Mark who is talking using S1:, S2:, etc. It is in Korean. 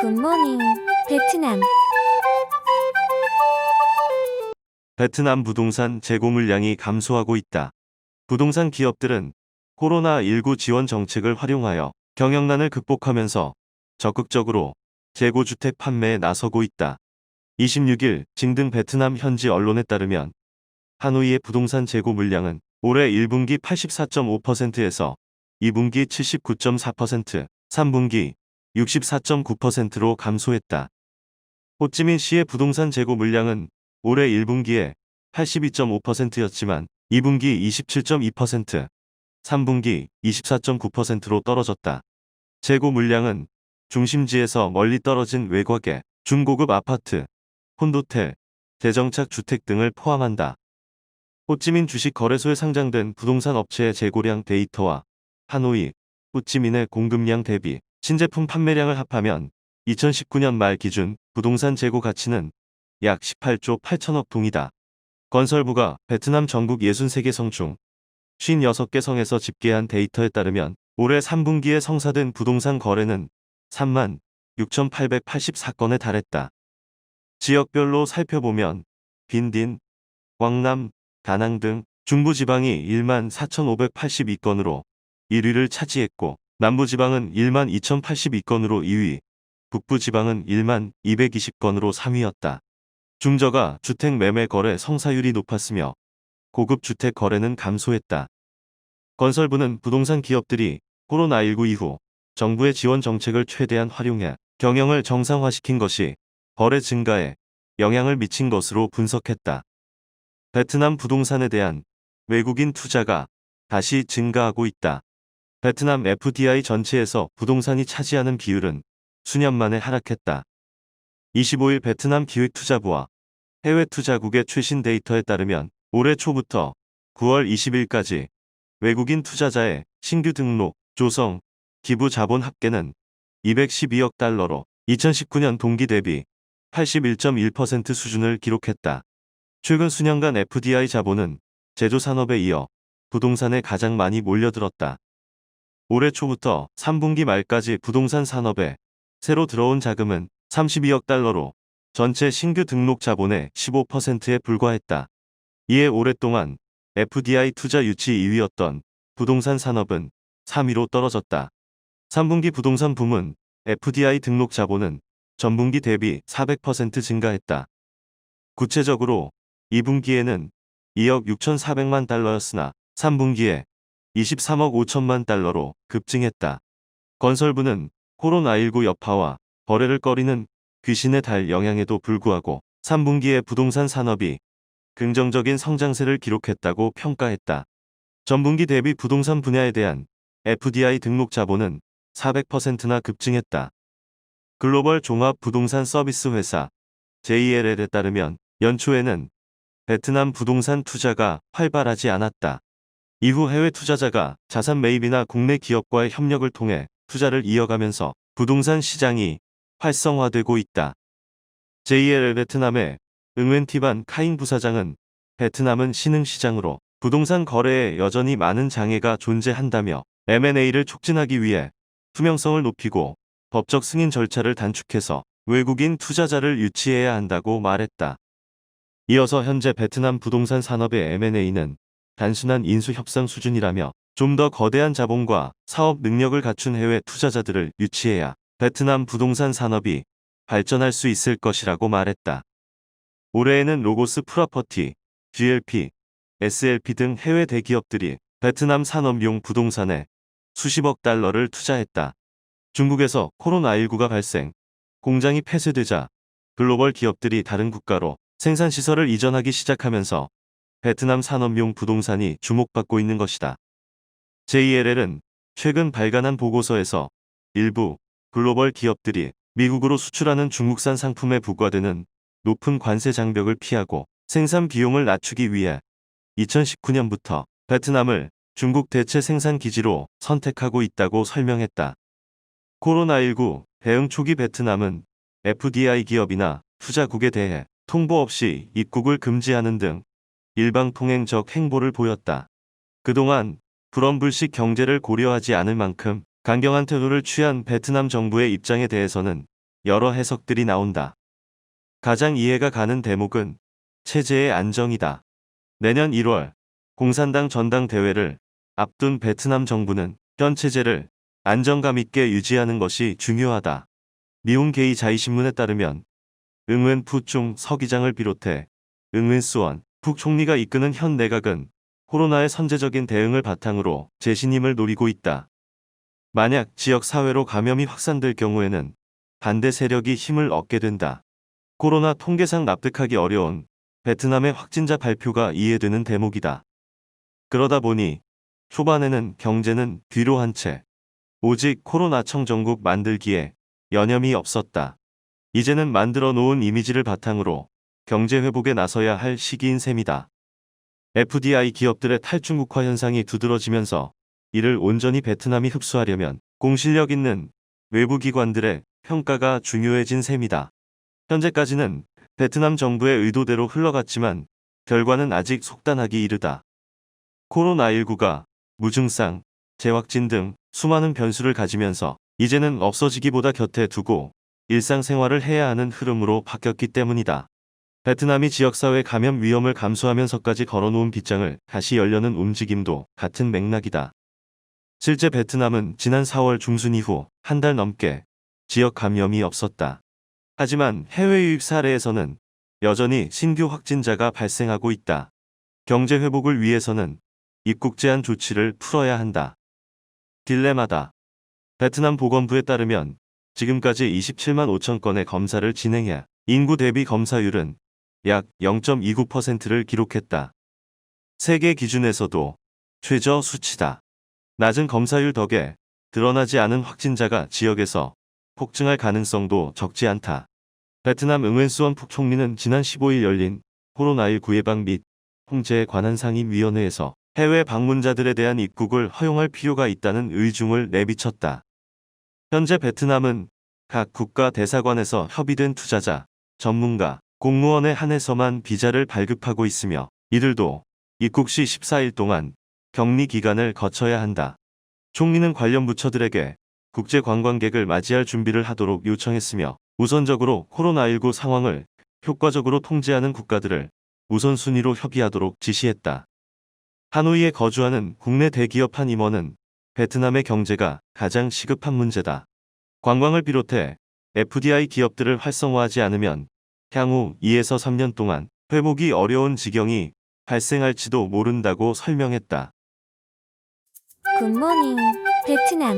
S1: 굿모닝, 베트남.
S2: 베트남 부동산 재고 물량이 감소하고 있다. 부동산 기업들은 코로나19 지원 정책을 활용하여 경영난을 극복하면서 적극적으로 재고주택 판매에 나서고 있다. 26일 징등 베트남 현지 언론에 따르면 하노이의 부동산 재고 물량은 올해 1분기 84.5%에서 2분기 79.4%, 3분기 64.9%로 감소했다. 호찌민시의 부동산 재고 물량은 올해 1분기에 82.5%였지만 2분기 27.2%, 3분기 24.9%로 떨어졌다. 재고 물량은 중심지에서 멀리 떨어진 외곽의 중고급 아파트, 콘도텔, 대정착 주택 등을 포함한다. 호찌민 주식거래소에 상장된 부동산 업체의 재고량 데이터와 하노이, 호찌민의 공급량 대비 신제품 판매량을 합하면 2019년 말 기준 부동산 재고 가치는 약 18조 8천억 동이다. 건설부가 베트남 전국 63개 성 중 56개 성에서 집계한 데이터에 따르면 올해 3분기에 성사된 부동산 거래는 3만 6,884건에 달했다. 지역별로 살펴보면 빈딘, 광남, 다낭 등 중부지방이 1만 4,582건으로 1위를 차지했고 남부지방은 1만 2,082건으로 2위, 북부지방은 1만 220건으로 3위였다. 중저가 주택 매매 거래 성사율이 높았으며 고급 주택 거래는 감소했다. 건설부는 부동산 기업들이 코로나19 이후 정부의 지원 정책을 최대한 활용해 경영을 정상화시킨 것이 거래 증가에 영향을 미친 것으로 분석했다. 베트남 부동산에 대한 외국인 투자가 다시 증가하고 있다. 베트남 FDI 전체에서 부동산이 차지하는 비율은 수년 만에 하락했다. 25일 베트남 기획투자부와 해외 투자국의 최신 데이터에 따르면 올해 초부터 9월 20일까지 외국인 투자자의 신규 등록, 조성, 기부 자본 합계는 212억 달러로 2019년 동기 대비 81.1% 수준을 기록했다. 최근 수년간 FDI 자본은 제조 산업에 이어 부동산에 가장 많이 몰려들었다. 올해 초부터 3분기 말까지 부동산 산업에 새로 들어온 자금은 32억 달러로 전체 신규 등록 자본의 15%에 불과했다. 이에 오랫동안 FDI 투자 유치 2위였던 부동산 산업은 3위로 떨어졌다. 3분기 부동산 붐은 FDI 등록 자본은 전분기 대비 400% 증가했다. 구체적으로 2분기에는 2억 6,400만 달러였으나 3분기에 23억 5천만 달러로 급증했다. 건설부는 코로나19 여파와 거래를 꺼리는 귀신의 달 영향에도 불구하고 3분기에 부동산 산업이 긍정적인 성장세를 기록했다고 평가했다. 전분기 대비 부동산 분야에 대한 FDI 등록 자본은 400%나 급증했다. 글로벌 종합 부동산 서비스 회사 JLL에 따르면 연초에는 베트남 부동산 투자가 활발하지 않았다. 이후 해외 투자자가 자산 매입이나 국내 기업과의 협력을 통해 투자를 이어가면서 부동산 시장이 활성화되고 있다. JLL 베트남의 응웬티반 카잉 부사장은 베트남은 신흥시장으로 부동산 거래에 여전히 많은 장애가 존재한다며 M&A를 촉진하기 위해 투명성을 높이고 법적 승인 절차를 단축해서 외국인 투자자를 유치해야 한다고 말했다. 이어서 현재 베트남 부동산 산업의 M&A는 단순한 인수 협상 수준이라며 좀 더 거대한 자본과 사업 능력을 갖춘 해외 투자자들을 유치해야 베트남 부동산 산업이 발전할 수 있을 것이라고 말했다. 올해에는 로고스 프로퍼티, GLP, SLP 등 해외 대기업들이 베트남 산업용 부동산에 수십억 달러를 투자했다. 중국에서 코로나19가 발생, 공장이 폐쇄되자 글로벌 기업들이 다른 국가로 생산시설을 이전하기 시작하면서 베트남 산업용 부동산이 주목받고 있는 것이다. JLL은 최근 발간한 보고서에서 일부 글로벌 기업들이 미국으로 수출하는 중국산 상품에 부과되는 높은 관세 장벽을 피하고 생산 비용을 낮추기 위해 2019년부터 베트남을 중국 대체 생산 기지로 선택하고 있다고 설명했다. 코로나19 대응 초기 베트남은 FDI 기업이나 투자국에 대해 통보 없이 입국을 금지하는 등 일방통행적 행보를 보였다. 그동안 불엄불식 경제를 고려하지 않을 만큼 강경한 태도를 취한 베트남 정부의 입장에 대해서는 여러 해석들이 나온다. 가장 이해가 가는 대목은 체제의 안정이다. 내년 1월 공산당 전당대회를 앞둔 베트남 정부는 현 체제를 안정감 있게 유지하는 것이 중요하다. 미혼게이 자이신문에 따르면 응웬 푸중 서기장을 비롯해 응웬 수원 북총리가 이끄는 현 내각은 코로나의 선제적인 대응을 바탕으로 재신임을 노리고 있다. 만약 지역 사회로 감염이 확산될 경우에는 반대 세력이 힘을 얻게 된다. 코로나 통계상 납득하기 어려운 베트남의 확진자 발표가 이해되는 대목이다. 그러다 보니 초반에는 경제는 뒤로 한 채 오직 코로나청 정국 만들기에 여념이 없었다. 이제는 만들어 놓은 이미지를 바탕으로 경제 회복에 나서야 할 시기인 셈이다. FDI 기업들의 탈중국화 현상이 두드러지면서 이를 온전히 베트남이 흡수하려면 공실력 있는 외부 기관들의 평가가 중요해진 셈이다. 현재까지는 베트남 정부의 의도대로 흘러갔지만 결과는 아직 속단하기 이르다. 코로나19가 무증상, 재확진 등 수많은 변수를 가지면서 이제는 없어지기보다 곁에 두고 일상생활을 해야 하는 흐름으로 바뀌었기 때문이다. 베트남이 지역사회 감염 위험을 감수하면서까지 걸어놓은 빗장을 다시 열려는 움직임도 같은 맥락이다. 실제 베트남은 지난 4월 중순 이후 한 달 넘게 지역 감염이 없었다. 하지만 해외 유입 사례에서는 여전히 신규 확진자가 발생하고 있다. 경제 회복을 위해서는 입국 제한 조치를 풀어야 한다. 딜레마다. 베트남 보건부에 따르면 지금까지 27만 5천 건의 검사를 진행해 인구 대비 검사율은 약 0.29%를 기록했다. 세계 기준에서도 최저 수치다. 낮은 검사율 덕에 드러나지 않은 확진자가 지역에서 폭증할 가능성도 적지 않다. 베트남 응웬수원 북총리는 지난 15일 열린 코로나19 예방 및 통제에 관한 상임위원회에서 해외 방문자들에 대한 입국을 허용할 필요가 있다는 의중을 내비쳤다. 현재 베트남은 각 국가 대사관에서 협의된 투자자, 전문가, 공무원에 한해서만 비자를 발급하고 있으며 이들도 입국 시 14일 동안 격리 기간을 거쳐야 한다. 총리는 관련 부처들에게 국제 관광객을 맞이할 준비를 하도록 요청했으며 우선적으로 코로나19 상황을 효과적으로 통제하는 국가들을 우선순위로 협의하도록 지시했다. 하노이에 거주하는 국내 대기업 한 임원은 베트남의 경제가 가장 시급한 문제다. 관광을 비롯해 FDI 기업들을 활성화하지 않으면 향후 2에서 3년 동안 회복이 어려운 지경이 발생할지도 모른다고 설명했다.
S1: 굿모닝, 베트남.